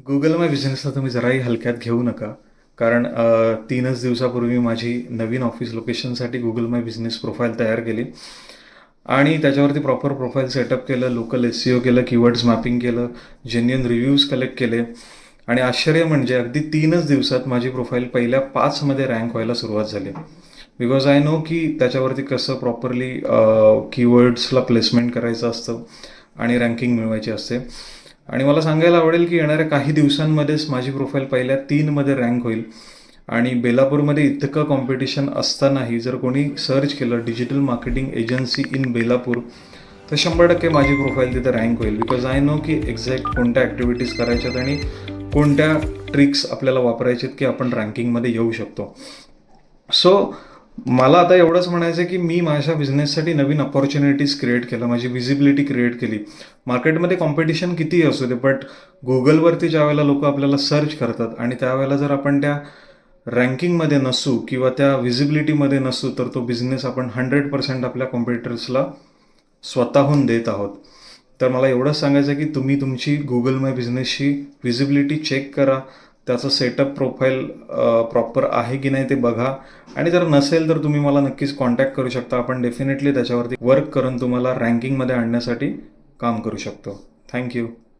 Google माय बिझनेसला तुम्ही जराही हलक्यात घेऊ नका. कारण 3च दिवसापूर्वी माझी नवीन ऑफिस लोकेशनसाठी Google माय बिझनेस प्रोफाईल तयार केली आणि त्याच्यावरती प्रॉपर प्रोफाईल सेटअप केलं, लोकल SEO केलं, कीवर्ड्स मॅपिंग केलं, जेन्युइन रिव्ह्यूज कलेक्ट केले आणि आश्चर्य म्हणजे अगदी 3च दिवसात माझी प्रोफाईल पहिल्या 5मध्ये रँक व्हायला सुरुवात झाली. बिकॉज आय नो की त्याच्यावरती कसं प्रॉपरली कीवर्ड्सला प्लेसमेंट करायचं असतं आणि रँकिंग मिळवायची असते. आणि मला सांगायला आवडेल की येणाऱ्या काही दिवसांमध्येच माझी प्रोफाईल पहिल्या 3मध्ये रँक होईल. आणि बेलापूरमध्ये इतकं कॉम्पिटिशन असतानाही जर कोणी सर्च केलं digital marketing agency in Belapur तर 100% माझी प्रोफाईल तिथे रँक होईल. बिकॉज आय नो की एक्झॅक्ट कोणत्या ॲक्टिव्हिटीज करायच्यात आणि कोणत्या ट्रिक्स आपल्याला वापरायचे की आपण रँकिंगमध्ये येऊ शकतो. सो मला आता एवढंच म्हणायचं आहे की मी माझ्या बिझनेससाठी नवीन अपॉर्च्युनिटीज क्रिएट केलं, माझी विजिबिलिटी क्रिएट केली. मार्केटमध्ये कॉम्पिटिशन कितीही असू दे, बट गुगलवरती ज्या वेळेला लोक आपल्याला सर्च करतात आणि त्यावेळेला जर आपण त्या रँकिंगमध्ये नसू किंवा त्या विजिबिलिटीमध्ये नसू तर तो बिझनेस आपण 100% आपल्या कॉम्पिटिटर्सला स्वतःहून देत आहोत. तर मला एवढंच सांगायचं आहे की तुम्ही तुमची गुगल माय बिझनेसची विजिबिलिटी चेक करा, त्याचं सेटअप प्रोफाईल प्रॉपर आहे की नाही ते बघा आणि जर नसेल तर तुम्ही मला नक्कीच कॉन्टॅक्ट करू शकता. आपण डेफिनेटली त्याच्यावरती वर्क करून तुम्हाला रँकिंगमध्ये आणण्यासाठी काम करू शकतो. थँक्यू.